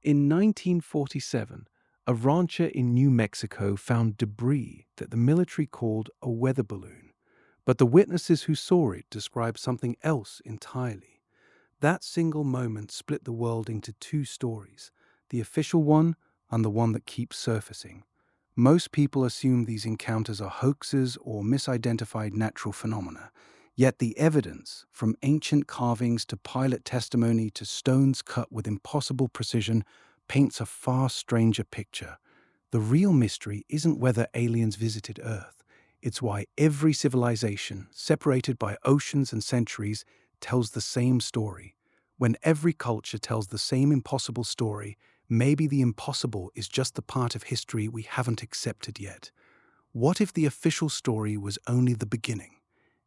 In 1947, a rancher in New Mexico found debris that the military called a weather balloon, but the witnesses who saw it described something else entirely. That single moment split the world into two stories, the official one and the one that keeps surfacing. Most people assume these encounters are hoaxes or misidentified natural phenomena, yet the evidence, from ancient carvings to pilot testimony to stones cut with impossible precision, paints a far stranger picture. The real mystery isn't whether aliens visited Earth. It's why every civilization, separated by oceans and centuries, tells the same story. When every culture tells the same impossible story, maybe the impossible is just the part of history we haven't accepted yet. What if the official story was only the beginning?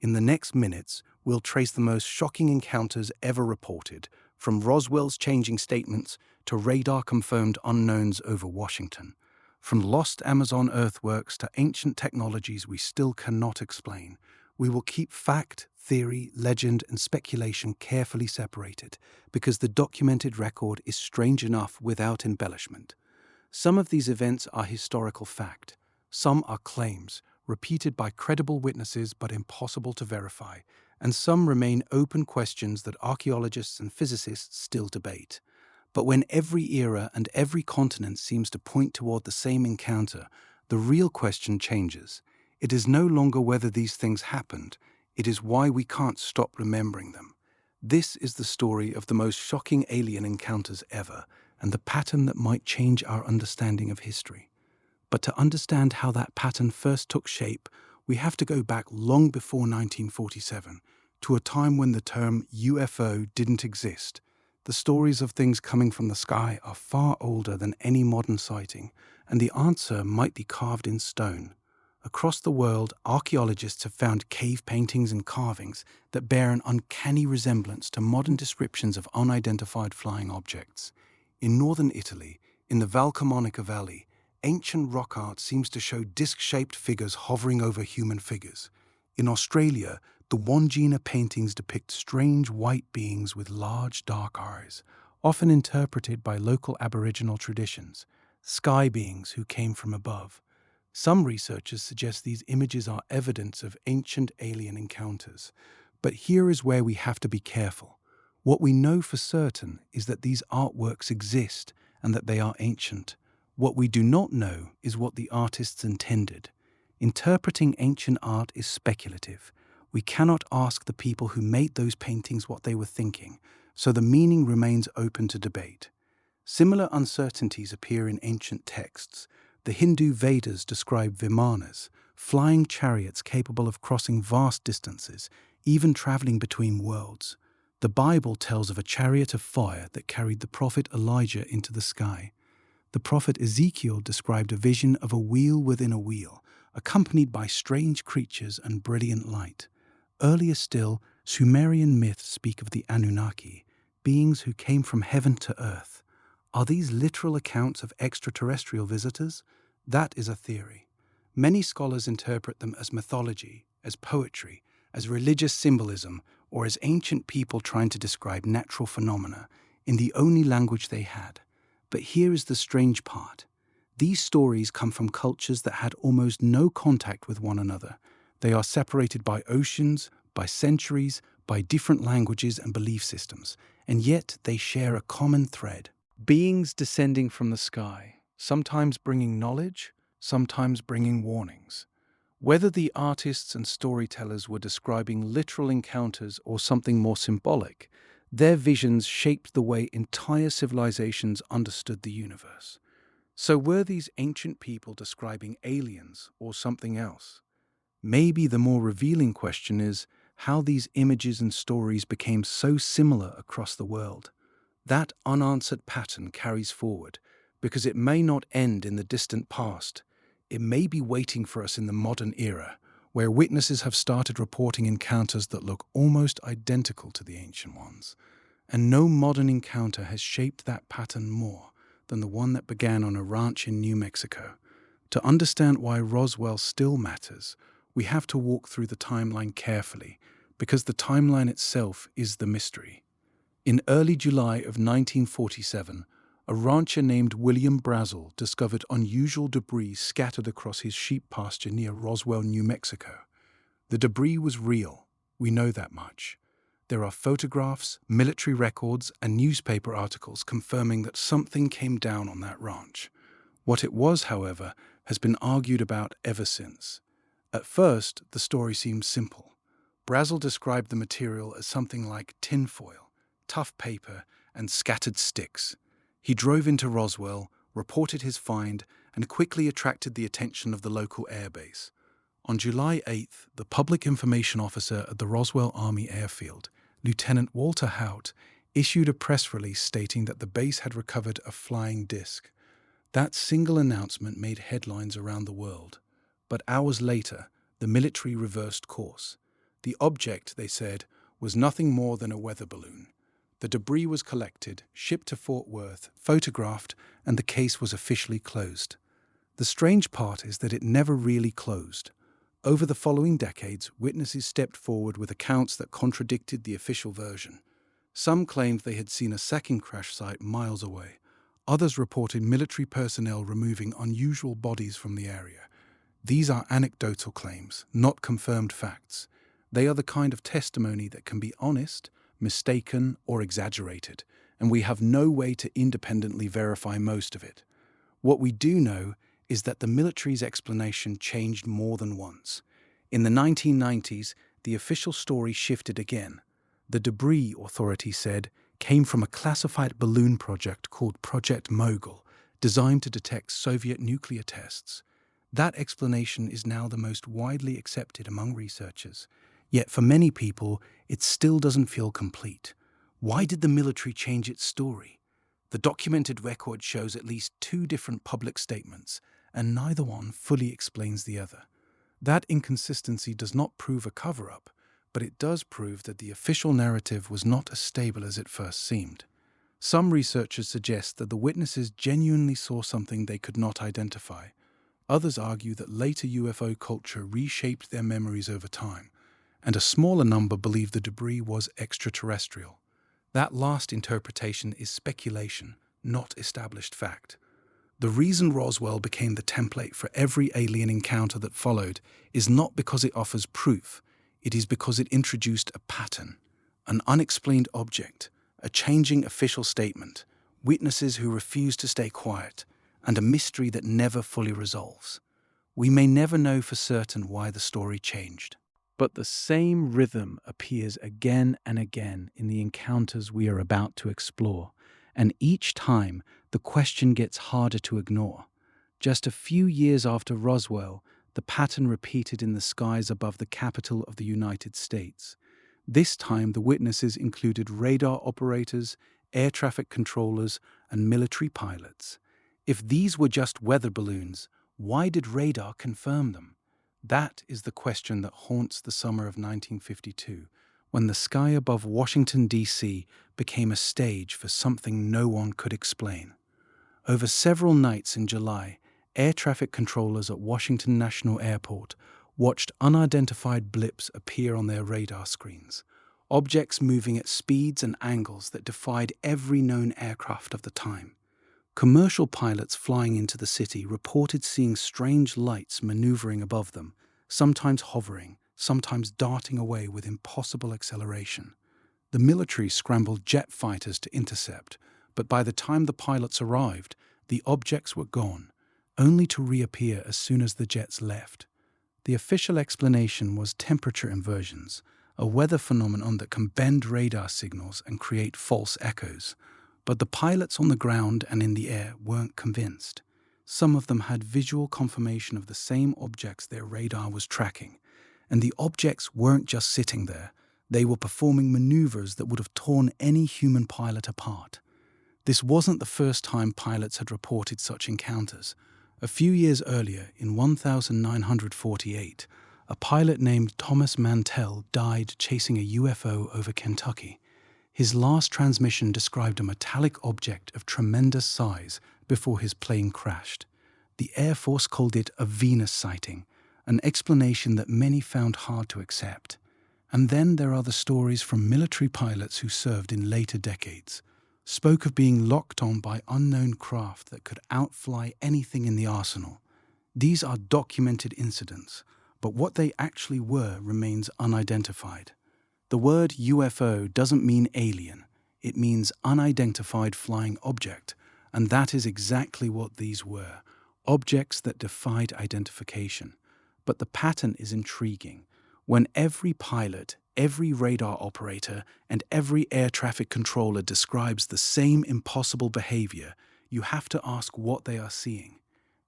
In the next minutes, we'll trace the most shocking encounters ever reported, from Roswell's changing statements to radar-confirmed unknowns over Washington. From lost Amazon earthworks to ancient technologies we still cannot explain, we will keep fact, theory, legend, and speculation carefully separated, because the documented record is strange enough without embellishment. Some of these events are historical fact. Some are claims, repeated by credible witnesses but impossible to verify, and some remain open questions that archaeologists and physicists still debate. But when every era and every continent seems to point toward the same encounter, the real question changes. It is no longer whether these things happened, it is why we can't stop remembering them. This is the story of the most shocking alien encounters ever, and the pattern that might change our understanding of history. But to understand how that pattern first took shape, we have to go back long before 1947, to a time when the term UFO didn't exist. The stories of things coming from the sky are far older than any modern sighting, and the answer might be carved in stone. Across the world, archaeologists have found cave paintings and carvings that bear an uncanny resemblance to modern descriptions of unidentified flying objects. In northern Italy, in the Val Camonica Valley, ancient rock art seems to show disc-shaped figures hovering over human figures. In Australia, the Wandjina paintings depict strange white beings with large dark eyes, often interpreted by local Aboriginal traditions, sky beings who came from above. Some researchers suggest these images are evidence of ancient alien encounters. But here is where we have to be careful. What we know for certain is that these artworks exist and that they are ancient. What we do not know is what the artists intended. Interpreting ancient art is speculative. We cannot ask the people who made those paintings what they were thinking, so the meaning remains open to debate. Similar uncertainties appear in ancient texts. The Hindu Vedas describe vimanas, flying chariots capable of crossing vast distances, even traveling between worlds. The Bible tells of a chariot of fire that carried the prophet Elijah into the sky. The prophet Ezekiel described a vision of a wheel within a wheel, accompanied by strange creatures and brilliant light. Earlier still, Sumerian myths speak of the Anunnaki, beings who came from heaven to earth. Are these literal accounts of extraterrestrial visitors? That is a theory. Many scholars interpret them as mythology, as poetry, as religious symbolism, or as ancient people trying to describe natural phenomena in the only language they had. But here is the strange part. These stories come from cultures that had almost no contact with one another. They are separated by oceans, by centuries, by different languages and belief systems, and yet they share a common thread. Beings descending from the sky, sometimes bringing knowledge, sometimes bringing warnings. Whether the artists and storytellers were describing literal encounters or something more symbolic, their visions shaped the way entire civilizations understood the universe. So were these ancient people describing aliens or something else? Maybe the more revealing question is how these images and stories became so similar across the world. That unanswered pattern carries forward, because it may not end in the distant past. It may be waiting for us in the modern era, where witnesses have started reporting encounters that look almost identical to the ancient ones. And no modern encounter has shaped that pattern more than the one that began on a ranch in New Mexico. To understand why Roswell still matters, we have to walk through the timeline carefully, because the timeline itself is the mystery. In early July of 1947, A rancher named William Brazel discovered unusual debris scattered across his sheep pasture near Roswell, New Mexico. The debris was real, we know that much. There are photographs, military records, and newspaper articles confirming that something came down on that ranch. What it was, however, has been argued about ever since. At first, the story seemed simple. Brazel described the material as something like tinfoil, tough paper, and scattered sticks. He drove into Roswell, reported his find, and quickly attracted the attention of the local airbase. On July 8th, the public information officer at the Roswell Army Airfield, Lieutenant Walter Haut, issued a press release stating that the base had recovered a flying disc. That single announcement made headlines around the world. But hours later, the military reversed course. The object, they said, was nothing more than a weather balloon. The debris was collected, shipped to Fort Worth, photographed, and the case was officially closed. The strange part is that it never really closed. Over the following decades, witnesses stepped forward with accounts that contradicted the official version. Some claimed they had seen a second crash site miles away. Others reported military personnel removing unusual bodies from the area. These are anecdotal claims, not confirmed facts. They are the kind of testimony that can be honest, mistaken, or exaggerated, and we have no way to independently verify most of it. What we do know is that the military's explanation changed more than once. In the 1990s, the official story shifted again. The debris, authorities said, came from a classified balloon project called Project Mogul, designed to detect Soviet nuclear tests. That explanation is now the most widely accepted among researchers. Yet for many people, it still doesn't feel complete. Why did the military change its story? The documented record shows at least two different public statements, and neither one fully explains the other. That inconsistency does not prove a cover-up, but it does prove that the official narrative was not as stable as it first seemed. Some researchers suggest that the witnesses genuinely saw something they could not identify. Others argue that later UFO culture reshaped their memories over time, and a smaller number believe the debris was extraterrestrial. That last interpretation is speculation, not established fact. The reason Roswell became the template for every alien encounter that followed is not because it offers proof. It is because it introduced a pattern, an unexplained object, a changing official statement, witnesses who refuse to stay quiet, and a mystery that never fully resolves. We may never know for certain why the story changed. But the same rhythm appears again and again in the encounters we are about to explore, and each time the question gets harder to ignore. Just a few years after Roswell, the pattern repeated in the skies above the capital of the United States. This time the witnesses included radar operators, air traffic controllers, and military pilots. If these were just weather balloons, why did radar confirm them? That is the question that haunts the summer of 1952, when the sky above Washington, D.C. became a stage for something no one could explain. Over several nights in July, air traffic controllers at Washington National Airport watched unidentified blips appear on their radar screens, objects moving at speeds and angles that defied every known aircraft of the time. Commercial pilots flying into the city reported seeing strange lights maneuvering above them, sometimes hovering, sometimes darting away with impossible acceleration. The military scrambled jet fighters to intercept, but by the time the pilots arrived, the objects were gone, only to reappear as soon as the jets left. The official explanation was temperature inversions, a weather phenomenon that can bend radar signals and create false echoes. But the pilots on the ground and in the air weren't convinced. Some of them had visual confirmation of the same objects their radar was tracking. And the objects weren't just sitting there. They were performing maneuvers that would have torn any human pilot apart. This wasn't the first time pilots had reported such encounters. A few years earlier, in 1948, a pilot named Thomas Mantell died chasing a UFO over Kentucky. His last transmission described a metallic object of tremendous size before his plane crashed. The Air Force called it a Venus sighting, an explanation that many found hard to accept. And then there are the stories from military pilots who served in later decades. spoke of being locked on by unknown craft that could outfly anything in the arsenal. These are documented incidents, but what they actually were remains unidentified. The word UFO doesn't mean alien, it means unidentified flying object, and that is exactly what these were, objects that defied identification. But the pattern is intriguing. When every pilot, every radar operator, and every air traffic controller describes the same impossible behavior, you have to ask what they are seeing.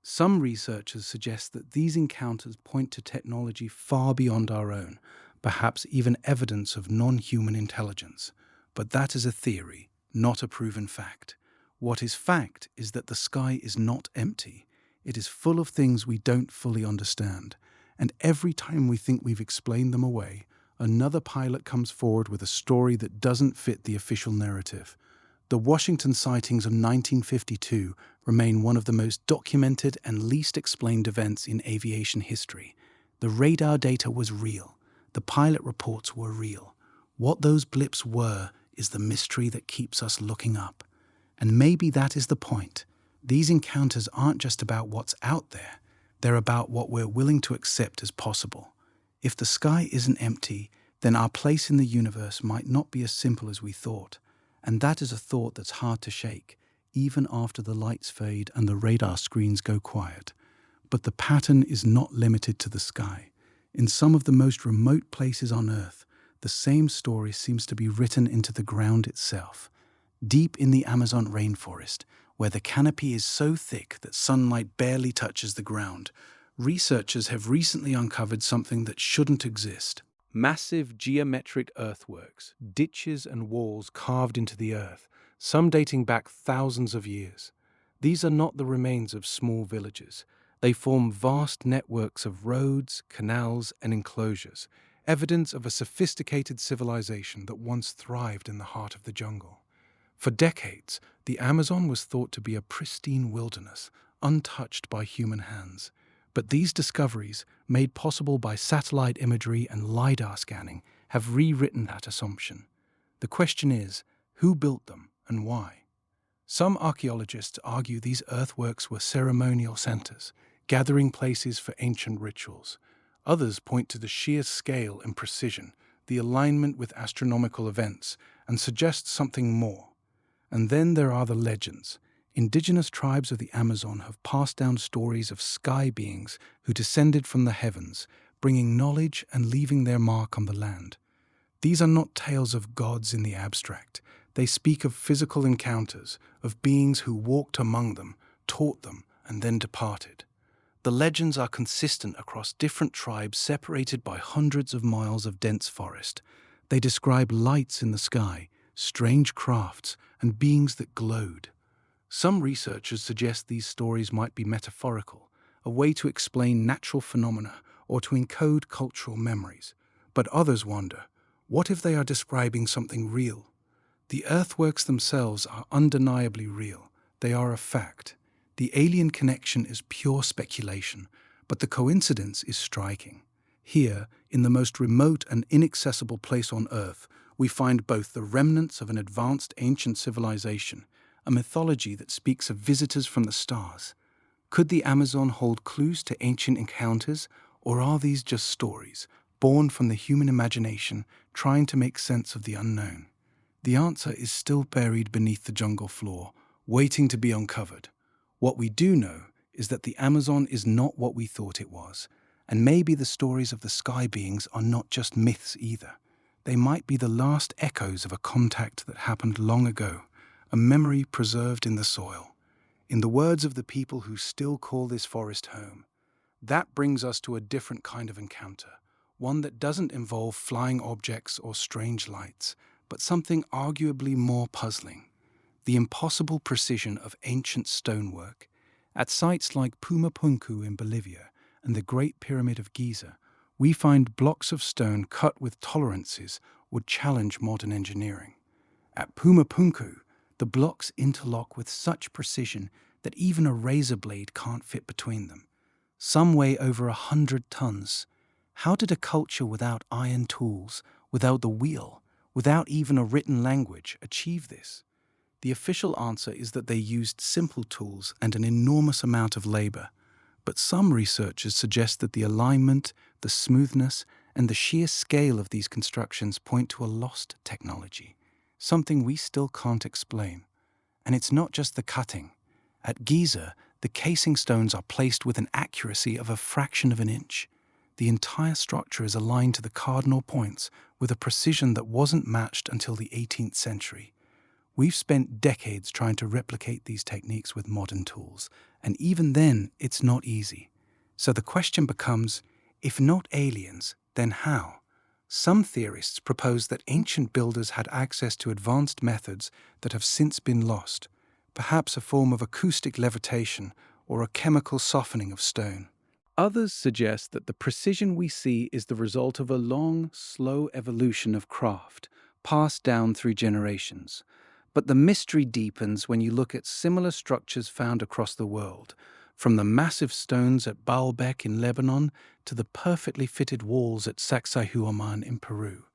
Some researchers suggest that these encounters point to technology far beyond our own, perhaps even evidence of non-human intelligence. But that is a theory, not a proven fact. What is fact is that the sky is not empty. It is full of things we don't fully understand. And every time we think we've explained them away, another pilot comes forward with a story that doesn't fit the official narrative. The Washington sightings of 1952 remain one of the most documented and least explained events in aviation history. The radar data was real. The pilot reports were real. What those blips were is the mystery that keeps us looking up. And maybe that is the point. These encounters aren't just about what's out there. They're about what we're willing to accept as possible. If the sky isn't empty, then our place in the universe might not be as simple as we thought. And that is a thought that's hard to shake, even after the lights fade and the radar screens go quiet. But the pattern is not limited to the sky. In some of the most remote places on Earth, the same story seems to be written into the ground itself. Deep in the Amazon rainforest, where the canopy is so thick that sunlight barely touches the ground, researchers have recently uncovered something that shouldn't exist. Massive geometric earthworks, ditches and walls carved into the earth, some dating back thousands of years. These are not the remains of small villages. They form vast networks of roads, canals, and enclosures, evidence of a sophisticated civilization that once thrived in the heart of the jungle. For decades, the Amazon was thought to be a pristine wilderness, untouched by human hands. But these discoveries, made possible by satellite imagery and LiDAR scanning, have rewritten that assumption. The question is, who built them and why? Some archaeologists argue these earthworks were ceremonial centers, gathering places for ancient rituals. Others point to the sheer scale and precision, the alignment with astronomical events, and suggest something more. And then there are the legends. Indigenous tribes of the Amazon have passed down stories of sky beings who descended from the heavens, bringing knowledge and leaving their mark on the land. These are not tales of gods in the abstract. They speak of physical encounters, of beings who walked among them, taught them, and then departed. The legends are consistent across different tribes separated by hundreds of miles of dense forest. They describe lights in the sky, strange crafts, and beings that glowed. Some researchers suggest these stories might be metaphorical, a way to explain natural phenomena or to encode cultural memories. But others wonder, what if they are describing something real? The earthworks themselves are undeniably real. They are a fact. The alien connection is pure speculation, but the coincidence is striking. Here, in the most remote and inaccessible place on Earth, we find both the remnants of an advanced ancient civilization, a mythology that speaks of visitors from the stars. Could the Amazon hold clues to ancient encounters, or are these just stories, born from the human imagination, trying to make sense of the unknown? The answer is still buried beneath the jungle floor, waiting to be uncovered. What we do know is that the Amazon is not what we thought it was, and maybe the stories of the sky beings are not just myths either. They might be the last echoes of a contact that happened long ago, a memory preserved in the soil. In the words of the people who still call this forest home, that brings us to a different kind of encounter, one that doesn't involve flying objects or strange lights, but something arguably more puzzling: the impossible precision of ancient stonework. At sites like Pumapunku in Bolivia and the Great Pyramid of Giza, we find blocks of stone cut with tolerances would challenge modern engineering. At Pumapunku, the blocks interlock with such precision that even a razor blade can't fit between them. Some weigh over 100 tons. How did a culture without iron tools, without the wheel, without even a written language, achieve this? The official answer is that they used simple tools and an enormous amount of labor. But some researchers suggest that the alignment, the smoothness, and the sheer scale of these constructions point to a lost technology, something we still can't explain. And it's not just the cutting. At Giza, the casing stones are placed with an accuracy of a fraction of an inch. The entire structure is aligned to the cardinal points with a precision that wasn't matched until the 18th century. We've spent decades trying to replicate these techniques with modern tools, and even then, it's not easy. So the question becomes, if not aliens, then how? Some theorists propose that ancient builders had access to advanced methods that have since been lost, perhaps a form of acoustic levitation or a chemical softening of stone. Others suggest that the precision we see is the result of a long, slow evolution of craft, passed down through generations. But the mystery deepens when you look at similar structures found across the world, from the massive stones at Baalbek in Lebanon to the perfectly fitted walls at Sacsayhuaman in Peru.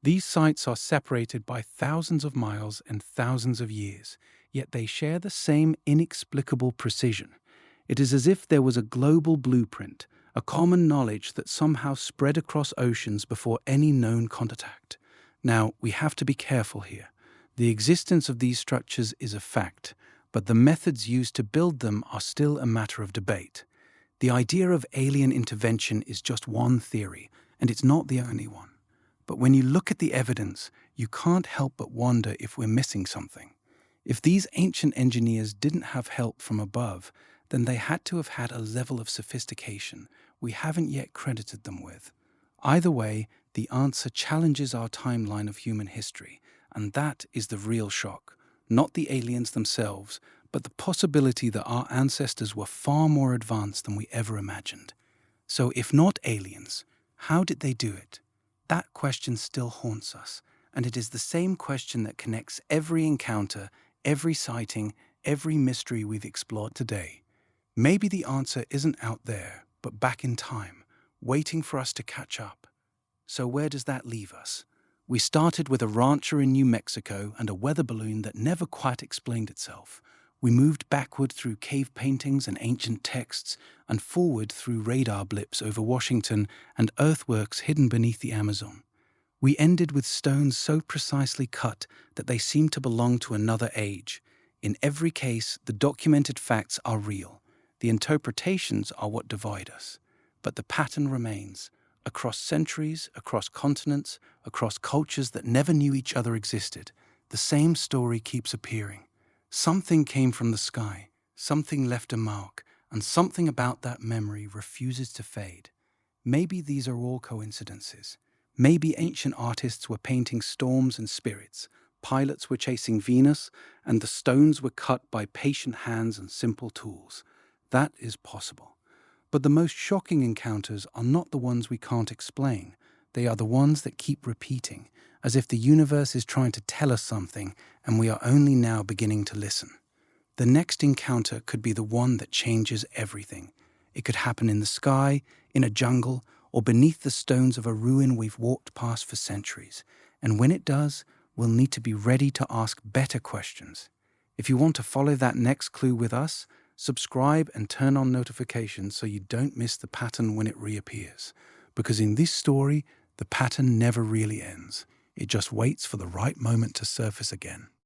These sites are separated by thousands of miles and thousands of years, yet they share the same inexplicable precision. It is as if there was a global blueprint, a common knowledge that somehow spread across oceans before any known contact. Now, we have to be careful here. The existence of these structures is a fact, but the methods used to build them are still a matter of debate. The idea of alien intervention is just one theory, and it's not the only one. But when you look at the evidence, you can't help but wonder if we're missing something. If these ancient engineers didn't have help from above, then they had to have had a level of sophistication we haven't yet credited them with. Either way, the answer challenges our timeline of human history, and that is the real shock. Not the aliens themselves, but the possibility that our ancestors were far more advanced than we ever imagined. So if not aliens, how did they do it? That question still haunts us, and it is the same question that connects every encounter, every sighting, every mystery we've explored today. Maybe the answer isn't out there, but back in time, waiting for us to catch up. So where does that leave us? We started with a rancher in New Mexico and a weather balloon that never quite explained itself. We moved backward through cave paintings and ancient texts, and forward through radar blips over Washington and earthworks hidden beneath the Amazon. We ended with stones so precisely cut that they seemed to belong to another age. In every case, the documented facts are real. The interpretations are what divide us. But the pattern remains. Across centuries, across continents, across cultures that never knew each other existed, the same story keeps appearing. Something came from the sky, something left a mark, and something about that memory refuses to fade. Maybe these are all coincidences. Maybe ancient artists were painting storms and spirits, pilots were chasing Venus, and the stones were cut by patient hands and simple tools. That is possible. But the most shocking encounters are not the ones we can't explain. They are the ones that keep repeating, as if the universe is trying to tell us something and we are only now beginning to listen. The next encounter could be the one that changes everything. It could happen in the sky, in a jungle, or beneath the stones of a ruin we've walked past for centuries. And when it does, we'll need to be ready to ask better questions. If you want to follow that next clue with us, subscribe and turn on notifications so you don't miss the pattern when it reappears. Because in this story, the pattern never really ends. It just waits for the right moment to surface again.